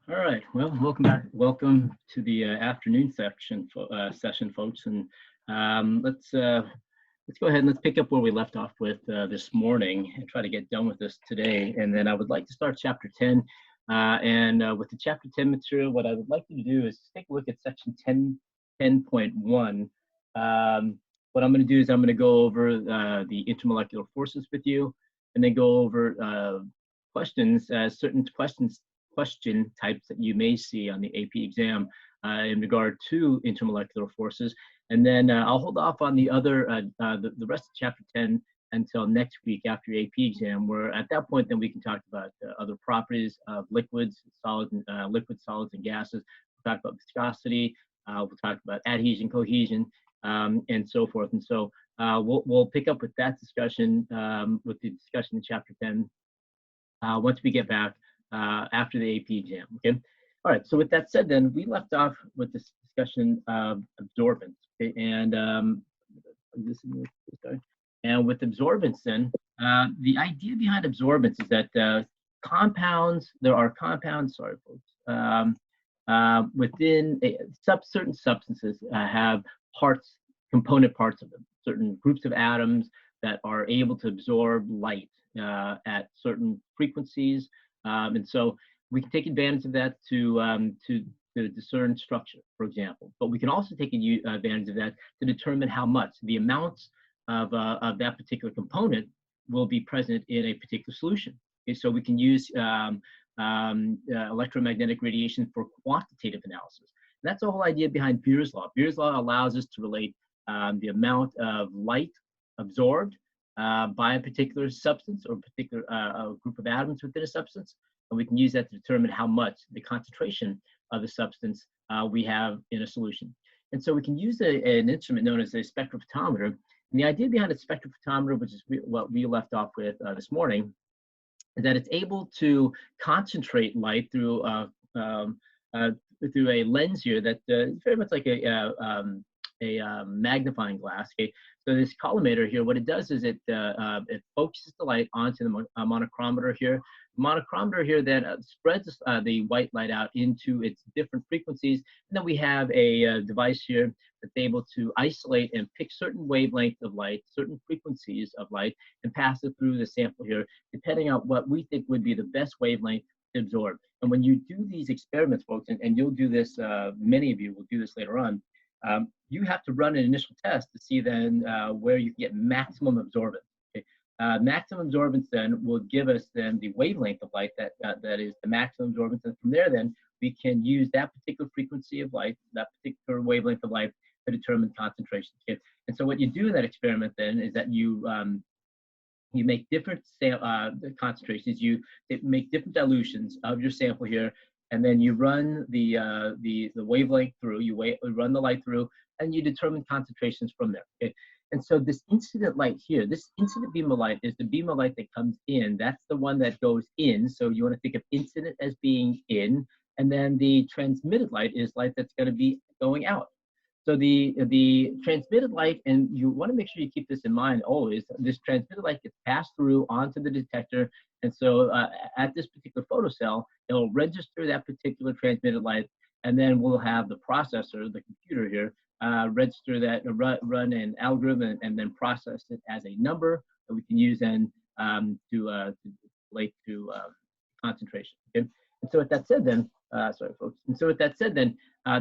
All right. Well, welcome back. Welcome to the afternoon session, folks. And let's go ahead and let's pick up where we left off with this morning and try to get done with this today. And then I would like to start chapter 10. With the chapter 10 material, what I would like you to do is take a look at section 10.1. What I'm going to do is I'm going to go over the intermolecular forces with you, and then go over questions, certain question types that you may see on the AP exam in regard to intermolecular forces. And then I'll hold off on the rest of chapter 10 until next week after your AP exam, where at that point, then we can talk about other properties of liquids, liquid solids, and gases. We'll talk about viscosity. We'll talk about adhesion, cohesion, and so forth. And so we'll pick up with that discussion, with the discussion in chapter 10, once we get back after the AP exam. Okay. All right. So with that said, then we left off with this discussion of absorbance. Okay? And with absorbance, then the idea behind absorbance is that there are compounds. Sorry, folks. Within certain substances have component parts of them, certain groups of atoms that are able to absorb light at certain frequencies. And so we can take advantage of that to discern structure, for example. But we can also take advantage of that to determine how much, the amounts of that particular component will be present in a particular solution. Okay, so we can use electromagnetic radiation for quantitative analysis. And that's the whole idea behind Beer's law. Beer's law allows us to relate the amount of light absorbed by a particular substance or a particular group of atoms within a substance, and we can use that to determine how much, the concentration of the substance we have in a solution. And so we can use an instrument known as a spectrophotometer. And the idea behind a spectrophotometer, which is what we left off with this morning, is that it's able to concentrate light through a lens here that is very much like a magnifying glass. Okay, so this collimator here, what it does is it focuses the light onto the monochromator here. The monochromator here then spreads the white light out into its different frequencies, and then we have a device here that's able to isolate and pick certain wavelengths of light, certain frequencies of light, and pass it through the sample here, depending on what we think would be the best wavelength to absorb. And when you do these experiments, folks, and you'll do this, many of you will do this later on, you have to run an initial test to see then where you can get maximum absorbance. Okay? Maximum absorbance then will give us then the wavelength of light that is the maximum absorbance, and from there then we can use that particular frequency of light, that particular wavelength of light, to determine concentration. Okay? And so what you do in that experiment then is that you make different concentrations, you make different dilutions of your sample here, and then you run the wavelength through, run the light through, and you determine concentrations from there. Okay? And so this incident light here, this incident beam of light is the beam of light that comes in. That's the one that goes in. So you want to think of incident as being in, and then the transmitted light is light that's going to be going out. So the transmitted light, and you want to make sure you keep this in mind always, this transmitted light gets passed through onto the detector. And so at this particular photocell, it'll register that particular transmitted light, and then we'll have the processor, the computer here, register that, run an algorithm, and then process it as a number that we can use then to relate to concentration. Okay? And so with that said then, sorry folks, and so with that said then,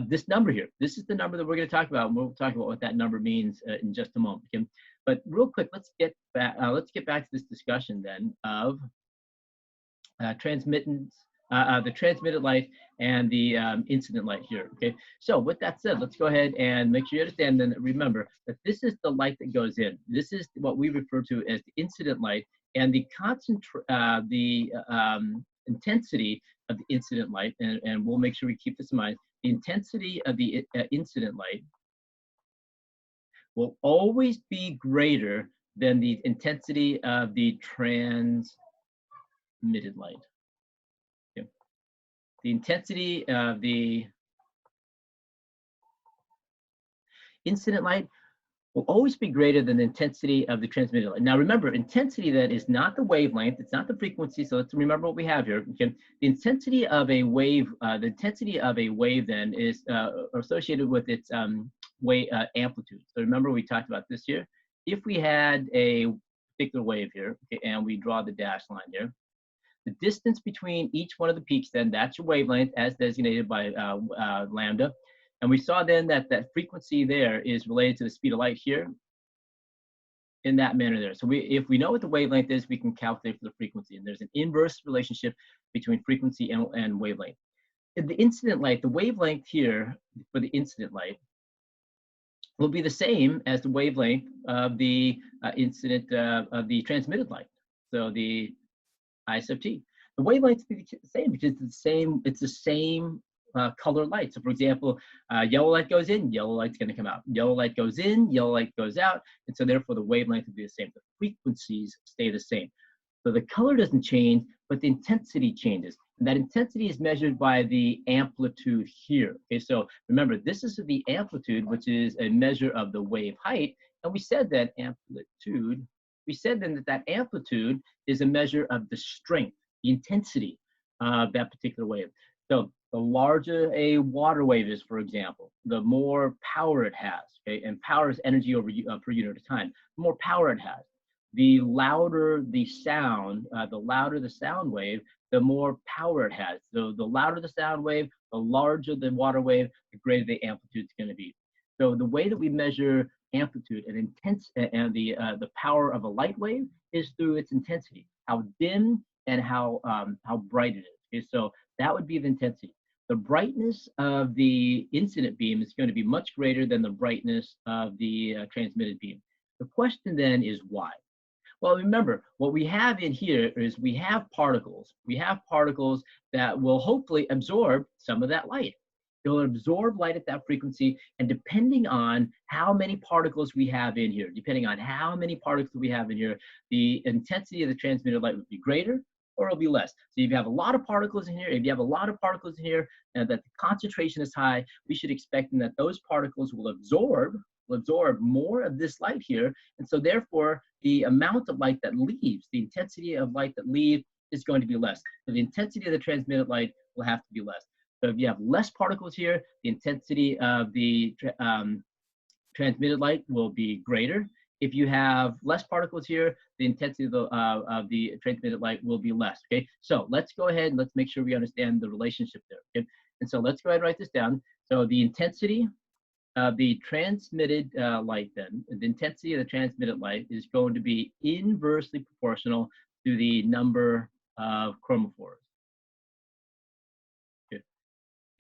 this number here, this is the number that we're going to talk about, and we'll talk about what that number means in just a moment. Okay? But real quick, let's get back to this discussion then of transmittance, the transmitted light and the incident light here. Okay, so with that said, let's go ahead and make sure you understand and remember that this is the light that goes in. This is what we refer to as the incident light, and the intensity of the incident light, and we'll make sure we keep this in mind. The intensity of the incident light will always be greater than the intensity of the transmitted light. Okay. The intensity of the incident light will always be greater than the intensity of the transmitted light. Now remember, intensity then is not the wavelength, it's not the frequency, so let's remember what we have here. Okay? The intensity of a wave then is associated with its wave amplitude. So remember we talked about this here. If we had a particular wave here, okay, and we draw the dashed line here, the distance between each one of the peaks then, that's your wavelength as designated by lambda. And we saw then that that frequency there is related to the speed of light here in that manner there. So if we know what the wavelength is, we can calculate for the frequency. And there's an inverse relationship between frequency and wavelength. In the incident light, the wavelength here for the incident light will be the same as the wavelength of the of the transmitted light. So the I sub t. The wavelength is the same because it's the same color light. So for example, yellow light goes in, yellow light's going to come out. Yellow light goes in, yellow light goes out. And so therefore the wavelength will be the same. The frequencies stay the same. So the color doesn't change, but the intensity changes. And that intensity is measured by the amplitude here. Okay, so remember, this is the amplitude, which is a measure of the wave height. And we said that amplitude, that amplitude is a measure of the strength, the intensity of that particular wave. So the larger a water wave is, for example, the more power it has, okay? And power is energy over per unit of time. The more power it has, the louder the sound wave, the more power it has. So the louder the sound wave, the larger the water wave, the greater the amplitude is going to be. So the way that we measure amplitude and the power of a light wave is through its intensity, how dim and how bright it is. Okay, so that would be the intensity. The brightness of the incident beam is going to be much greater than the brightness of the transmitted beam. The question then is why? Well, remember, what we have in here is we have particles. We have particles that will hopefully absorb some of that light. They'll absorb light at that frequency, and depending on how many particles we have in here, the intensity of the transmitted light would be greater or it'll be less. So if you have a lot of particles in here, and that the concentration is high, we should expect that those particles will absorb more of this light here. And so therefore, the amount of light that leaves, the intensity of light that leaves is going to be less. So the intensity of the transmitted light will have to be less. So if you have less particles here, the intensity of the transmitted light will be greater. If you have less particles here, the intensity of the transmitted light will be less, okay? So let's go ahead and let's make sure we understand the relationship there, okay? And so let's go ahead and write this down. So the intensity of the transmitted light then, the intensity of the transmitted light is going to be inversely proportional to the number of chromophores.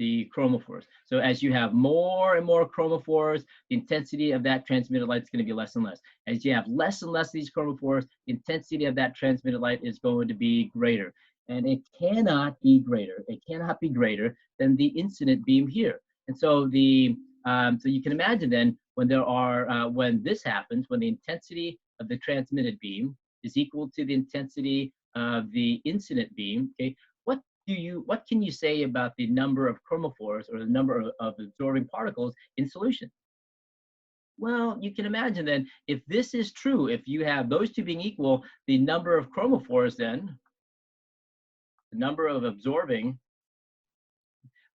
The chromophores. So as you have more and more chromophores, the intensity of that transmitted light is going to be less and less. As you have less and less of these chromophores, the intensity of that transmitted light is going to be greater. And it cannot be greater. It cannot be greater than the incident beam here. And so so you can imagine then when this happens, when the intensity of the transmitted beam is equal to the intensity of the incident beam, okay, what can you say about the number of chromophores or the number of absorbing particles in solution? Well, you can imagine then, if this is true, if you have those two being equal, the number of chromophores then, the number of absorbing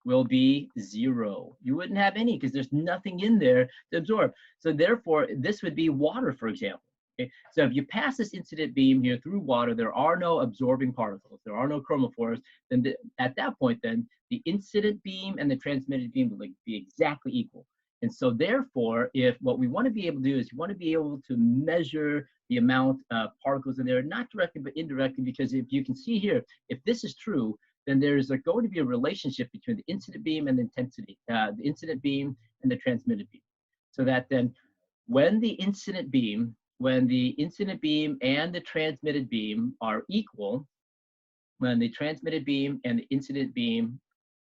will be 0. You wouldn't have any because there's nothing in there to absorb. So therefore, this would be water, for example. Okay, so if you pass this incident beam here through water, there are no absorbing particles, there are no chromophores, then at that point then, the incident beam and the transmitted beam will be exactly equal. And so therefore, if what we want to be able to do is we want to be able to measure the amount of particles in there, not directly but indirectly, because if you can see here, if this is true, then there's going to be a relationship between the incident beam and the intensity, the incident beam and the transmitted beam. So that then when the incident beam and the transmitted beam are equal, when the transmitted beam and the incident beam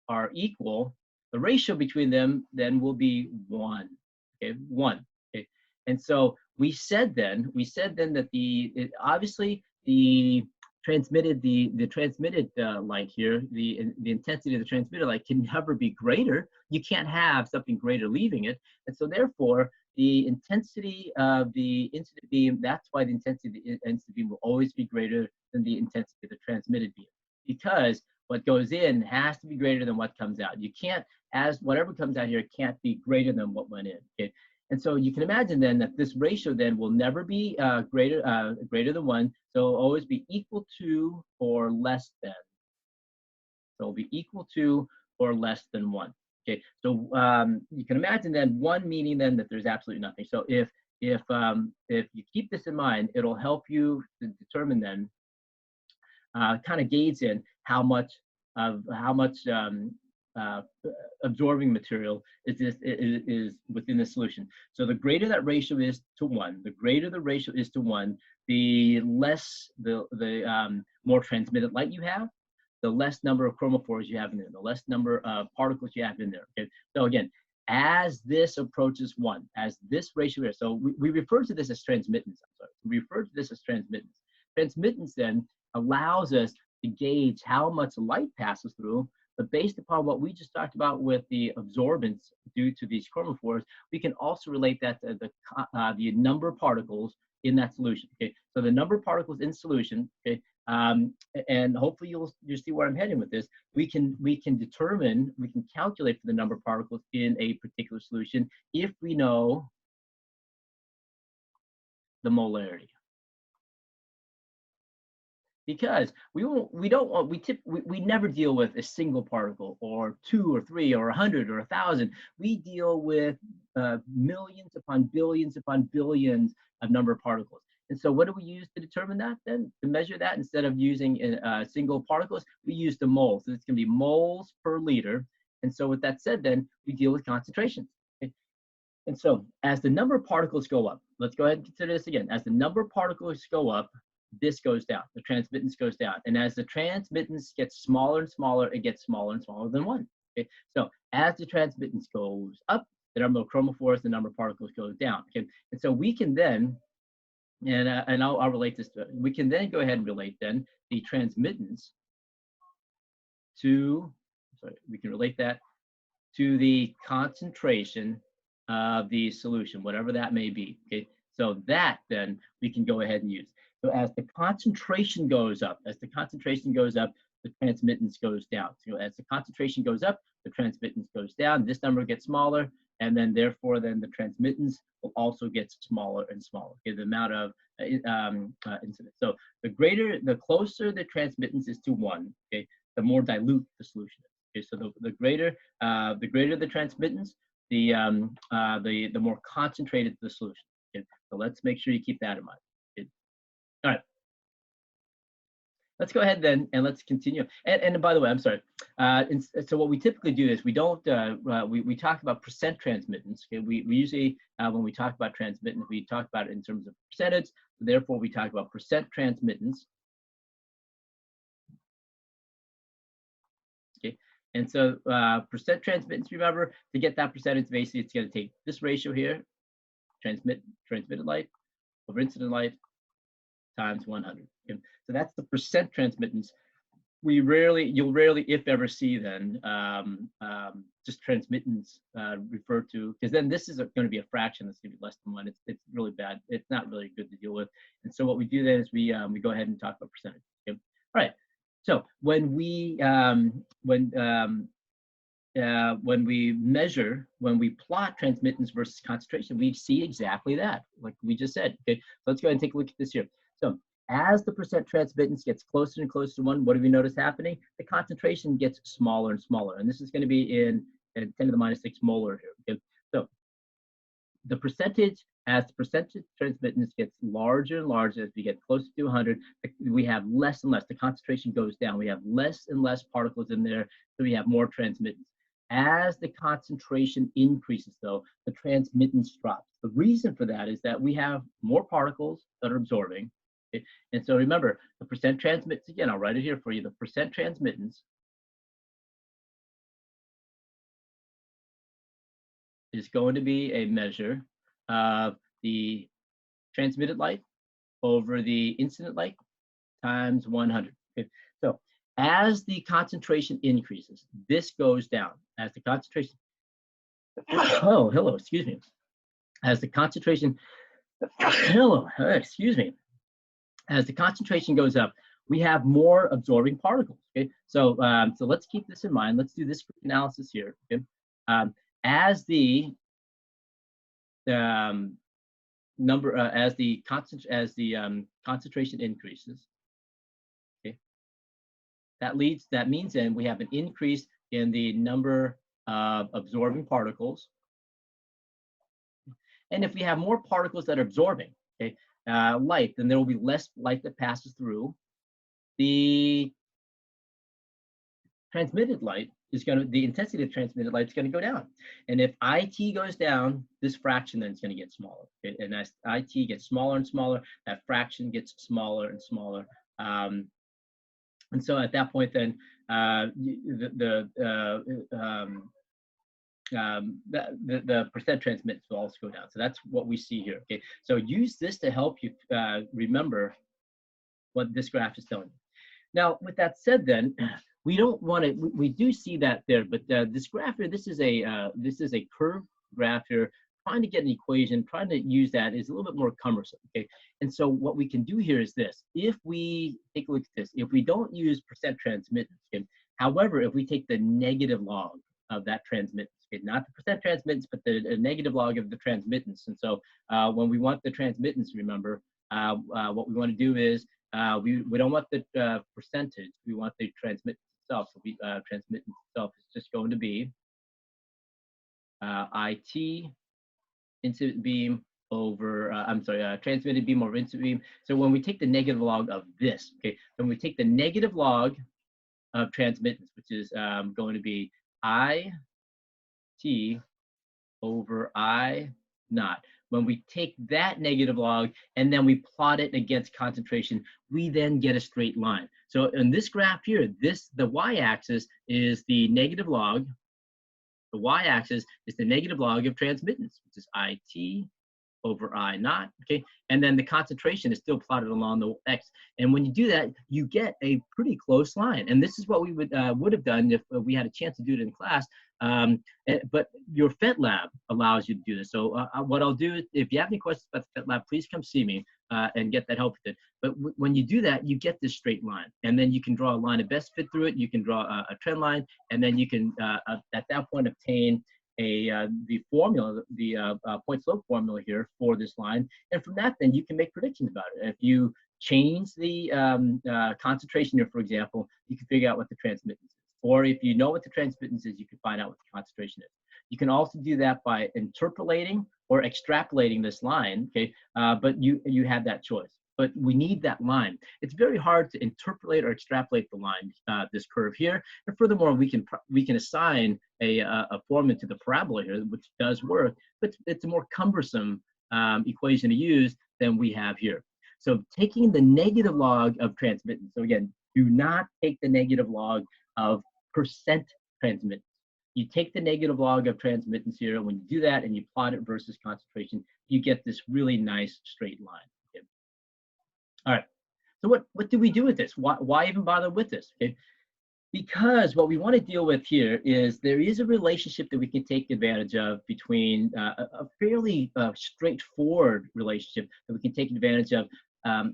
are equal, the ratio between them then will be 1. Okay, 1. Okay, and so we said then that obviously the transmitted light here, the intensity of the transmitted light can never be greater. You can't have something greater leaving it, and so therefore the intensity of the incident beam, that's why the intensity of the incident beam will always be greater than the intensity of the transmitted beam, because what goes in has to be greater than what comes out. You can't, as whatever comes out here can't be greater than what went in, okay? And so you can imagine then that this ratio then will never be greater than 1, so it'll always be equal to or less than. So it'll be equal to or less than 1. Okay, so you can imagine then 1 meaning then that there's absolutely nothing. So if you keep this in mind, it'll help you to determine then, kind of gauge in how much absorbing material is within the solution. So the greater that ratio is to 1, the greater the ratio is to 1, the less the more transmitted light you have, the less number of chromophores you have in there, the less number of particles you have in there. Okay, so again, as this approaches 1, as this ratio is, so we refer to this as transmittance. I'm sorry, we refer to this as transmittance. Transmittance then allows us to gauge how much light passes through, but based upon what we just talked about with the absorbance due to these chromophores, we can also relate that to the number of particles in that solution. Okay, so the number of particles in solution. Okay, and hopefully you'll see where I'm heading with this. We can calculate for the number of particles in a particular solution if we know the molarity. Because we never deal with a single particle or 2 or 3 or 100 or 1,000. We deal with millions upon billions of number of particles. And so what do we use to determine that then? To measure that, instead of using single particles, we use the moles. So it's going to be moles per liter. And so with that said, then we deal with concentrations. Okay? And so as the number of particles go up, let's go ahead and consider this again. As the number of particles go up, this goes down, the transmittance goes down. And as the transmittance gets smaller and smaller, it gets smaller and smaller than 1. Okay? So as the transmittance goes up, the number of chromophores, the number of particles goes down. Okay? And so we can then, and I'll relate this to it. We can then go ahead and relate then the transmittance to, we can relate that to the concentration of the solution, whatever that may be. Okay, so that then we can go ahead and use. So as the concentration goes up, the transmittance goes down. So as the concentration goes up, the transmittance goes down. This number gets smaller, and then therefore then the transmittance will also get smaller and smaller. Okay, the amount of incidence. So the closer the transmittance is to 1, okay, the more dilute the solution is. Okay, so the greater the transmittance, the more concentrated the solution. Okay, so let's make sure you keep that in mind. Okay. All right. Let's go ahead then and let's continue. And by the way, I'm sorry. So what we typically do is we don't, we talk about percent transmittance. Okay? We usually, when we talk about transmittance, we talk about it in terms of percentage. So therefore, we talk about percent transmittance. Okay. And so percent transmittance, remember, to get that percentage, basically, it's going to take this ratio here, transmitted light over incident light, times 100. Okay? So that's the percent transmittance. You'll rarely, if ever, see then just transmittance referred to, because then this is going to be a fraction that's going to be less than 1. It's really bad. It's not really good to deal with. And so what we do then is we go ahead and talk about percentage. Okay? All right. So when we plot transmittance versus concentration, we see exactly that, like we just said. Okay, so let's go ahead and take a look at this here. So as the percent transmittance gets closer and closer to 1, what do we notice happening? The concentration gets smaller and smaller, and this is going to be in 10 to the minus 6 molar here. Okay, so the percentage, as the percentage transmittance gets larger and larger, as we get closer to 100, we have less and less. The concentration goes down. We have less and less particles in there, so we have more transmittance. As the concentration increases, though, the transmittance drops. The reason for that is that we have more particles that are absorbing. Okay? And so remember, the percent transmittance, again, I'll write it here for you, the percent transmittance is going to be a measure of the transmitted light over the incident light times 100. Okay? So as the concentration increases, this goes down. As the concentration, oh, hello, excuse me. As the concentration, excuse me, as the concentration goes up, we have more absorbing particles. Okay, so let's keep this in mind. Let's do this analysis here. Okay, as the um, concentration increases, okay, that means then we have an increase in the number of absorbing particles. And if we have more particles that are absorbing, okay, light, then there will be less light that passes through. The transmitted light is going to, the intensity of transmitted light is going to go down. And if IT goes down, this fraction then is going to get smaller. Okay? And as IT gets smaller and smaller, that fraction gets smaller and smaller. And so at that point, then the percent transmittance will also go down. So that's what we see here. Okay, so use this to help you remember what this graph is telling you. Now, with that said, then we don't want to. We do see that there, but this graph here, this is a curved graph here. Trying to get an equation, trying to use that is a little bit more cumbersome. Okay, and so what we can do here is this: if we take a look at this, if we don't use percent transmittance, okay, however, if we take the negative log of that transmittance, okay, not the percent transmittance, but the negative log of the transmittance, and so when we want the transmittance, remember, what we want to do is we don't want the percentage, we want the transmittance itself. So transmittance itself is just going to be IT incident beam over, transmitted beam over incident beam. So when we take the negative log of this, okay, when we take the negative log of transmittance, which is going to be IT over I naught. When we take that negative log and then we plot it against concentration, we then get a straight line. So in this graph here, the y-axis is the negative log. The y-axis is the negative log of transmittance, which is IT over I naught, okay? And then the concentration is still plotted along the x. And when you do that, you get a pretty close line. And this is what we would have done if we had a chance to do it in class. But your PhET lab allows you to do this. So what I'll do, if you have any questions about the PhET lab, please come see me and get that help with it. But when you do that, you get this straight line. And then you can draw a line of best fit through it. You can draw a trend line. And then you can, at that point, obtain the formula, the point slope formula here for this line. And from that, then you can make predictions about it. If you change the concentration here, for example, you can figure out what the transmittance is. Or if you know what the transmittance is, you can find out what the concentration is. You can also do that by interpolating or extrapolating this line, okay? But you have that choice. But we need that line. It's very hard to interpolate or extrapolate the line, this curve here. And furthermore, we can assign a formula to the parabola here, which does work, but it's a more cumbersome equation to use than we have here. So taking the negative log of transmittance. So again, do not take the negative log of percent transmittance. You take the negative log of transmittance here. When you do that and you plot it versus concentration, you get this really nice straight line. Okay. All right. So what do we do with this? Why even bother with this? Okay. Because what we want to deal with here is there is a relationship that we can take advantage of between a fairly straightforward relationship that we can take advantage of,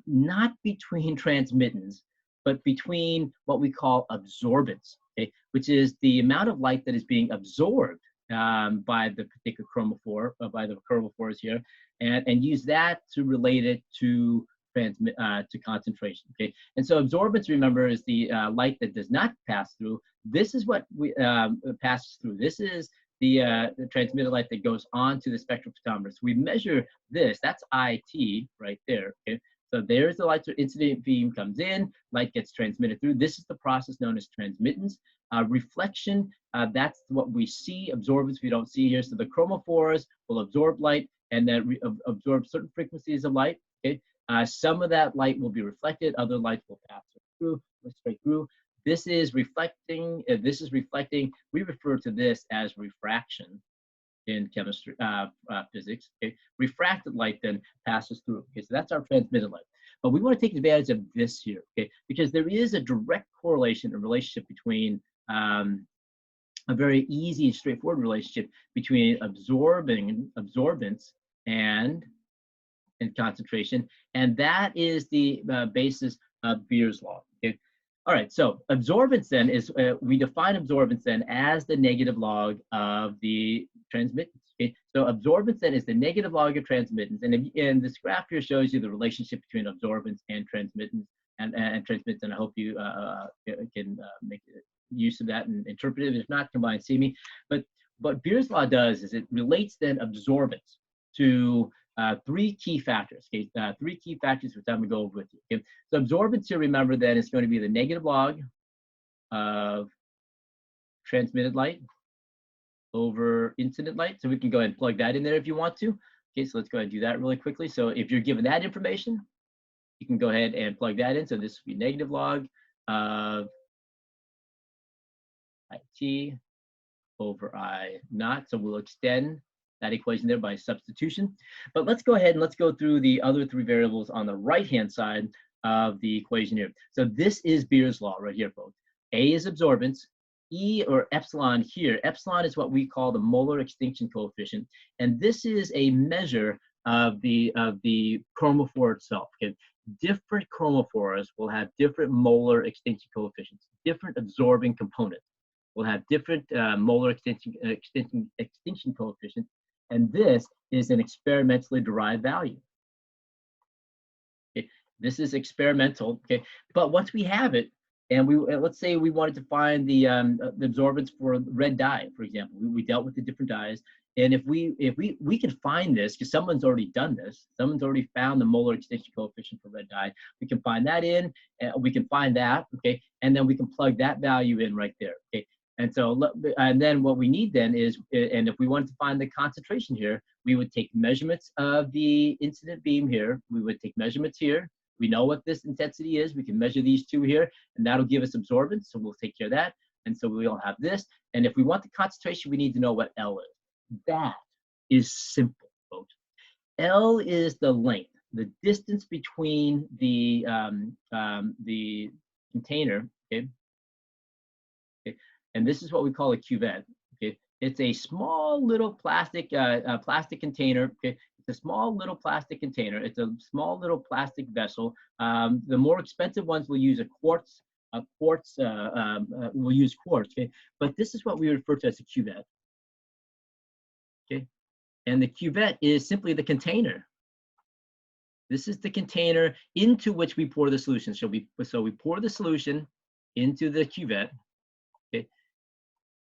not between transmittance, but between what we call absorbance, okay, which is the amount of light that is being absorbed by the particular chromophore, by the chromophores here, and use that to relate it to to concentration, okay? And so absorbance, remember, is the light that does not pass through. This is what passes through. This is the transmitted light that goes on to the spectrophotometer. So we measure this, that's IT right there, okay? So there's the light incident beam comes in, light gets transmitted through. This is the process known as transmittance. Reflection, that's what we see. Absorbance we don't see here. So the chromophores will absorb light and then absorb certain frequencies of light, okay? Some of that light will be reflected, other lights will pass through, straight through. This is reflecting, we refer to this as refraction in chemistry, physics, okay? Refracted light then passes through, okay? So that's our transmitted light. But we want to take advantage of this here, okay? Because there is a direct correlation, a relationship between, a very easy and straightforward relationship between absorbance and concentration, and that is the basis of Beer's law. Okay. All right, so absorbance then is, we define absorbance then as the negative log of the transmittance. Okay, so absorbance then is the negative log of transmittance, and this graph here shows you the relationship between absorbance and transmittance, and transmittance, and I hope you can make use of that and interpret it. If not, come by and see me. But what Beer's law does is it relates then absorbance to three key factors. Okay, three key factors which I'm going to go over with you. Okay, so absorbance here, remember that is going to be the negative log of transmitted light over incident light. So we can go ahead and plug that in there if you want to. Okay, so let's go ahead and do that really quickly. So if you're given that information, you can go ahead and plug that in. So this would be negative log of IT over I naught. So we'll extend that equation there by substitution. But let's go ahead and let's go through the other three variables on the right-hand side of the equation here. So this is Beer's law right here, folks. A is absorbance. E, or epsilon here, epsilon is what we call the molar extinction coefficient. And this is a measure of the chromophore itself. Okay? Different chromophores will have different molar extinction coefficients, different absorbing components will have different molar extinction coefficients, and this is an experimentally derived value. Okay, this is experimental. Okay, but once we have it, and let's say we wanted to find the absorbance for red dye, for example, we dealt with the different dyes, and if we can find this because someone's already done this, someone's already found the molar extinction coefficient for red dye, we can find that in, we can find that, okay, and then we can plug that value in right there. Okay. And so, and then what we need then is, and if we wanted to find the concentration here, we would take measurements of the incident beam here. We would take measurements here. We know what this intensity is. We can measure these two here, and that'll give us absorbance. So we'll take care of that. And so we'll have this. And if we want the concentration, we need to know what L is. That is simple, folks. L is the length, the distance between the container, okay? And this is what we call a cuvette. Okay, it's a small little plastic plastic container. Okay, it's a small little plastic container. It's a small little plastic vessel. The more expensive ones will use a quartz. We'll use quartz. Okay, but this is what we refer to as a cuvette. Okay, and the cuvette is simply the container. This is the container into which we pour the solution. So we pour the solution into the cuvette.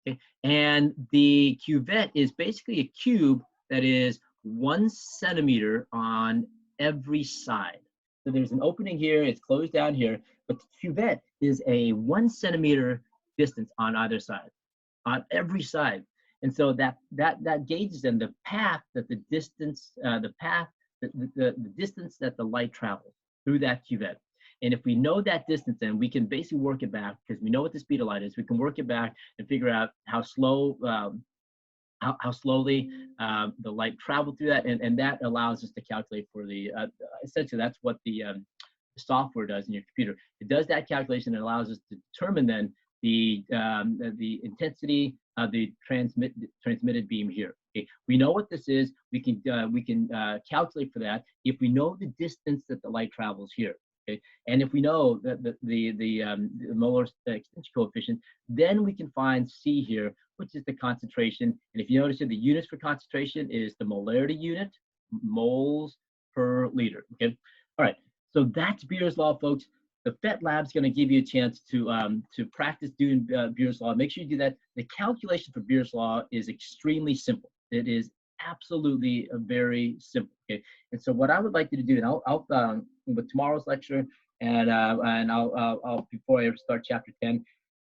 Okay. And the cuvette is basically a cube that is 1 centimeter on every side. So there's an opening here, it's closed down here, but the cuvette is a 1 centimeter distance on either side, on every side. And so that gauges then the path that the distance, the distance that the light travels through that cuvette. And if we know that distance, then we can basically work it back because we know what the speed of light is. We can work it back and figure out how slow, how slowly the light traveled through that, and that allows us to calculate for the essentially that's what the software does in your computer. It does that calculation and allows us to determine then the intensity of the transmitted beam here. Okay, we know what this is. We can calculate for that if we know the distance that the light travels here. Okay. And if we know that the molar extinction coefficient, then we can find C here, which is the concentration. And if you notice here, the units for concentration is the molarity unit, moles per liter. Okay. All right. So that's Beer's law, folks. The PhET lab is going to give you a chance to practice doing Beer's law. Make sure you do that. The calculation for Beer's law is extremely simple. It is absolutely very simple. Okay. And so what I would like you to do, and I'll with tomorrow's lecture, and I'll before I start chapter 10,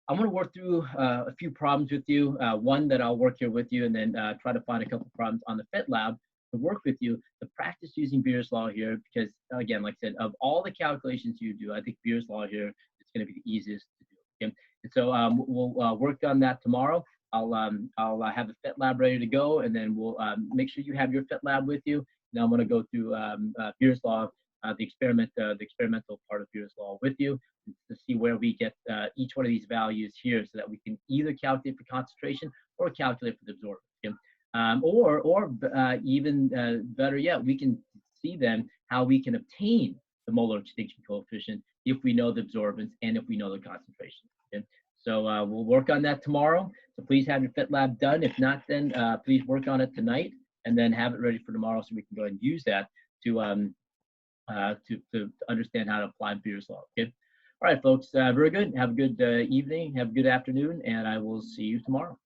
I want to work through a few problems with you. One that I'll work here with you, and then try to find a couple problems on the PhET lab to work with you to practice using Beer's law here. Because again, like I said, of all the calculations you do, I think Beer's law here is going to be the easiest to do. Okay? And so we'll work on that tomorrow. I'll have the PhET lab ready to go, and then we'll make sure you have your PhET lab with you. Now I'm going to go through Beer's law, the experimental part of Beer's law with you to see where we get each one of these values here, so that we can either calculate for concentration or calculate for the absorbance. Okay? or even better yet, we can see then how we can obtain the molar extinction coefficient if we know the absorbance and if we know the concentration. Okay? So we'll work on that tomorrow. So please have your fit lab done. If not, then please work on it tonight and then have it ready for tomorrow so we can go ahead and use that to understand how to apply Beer's law. Okay. All right, folks. Very good. Have a good evening. Have a good afternoon, and I will see you tomorrow.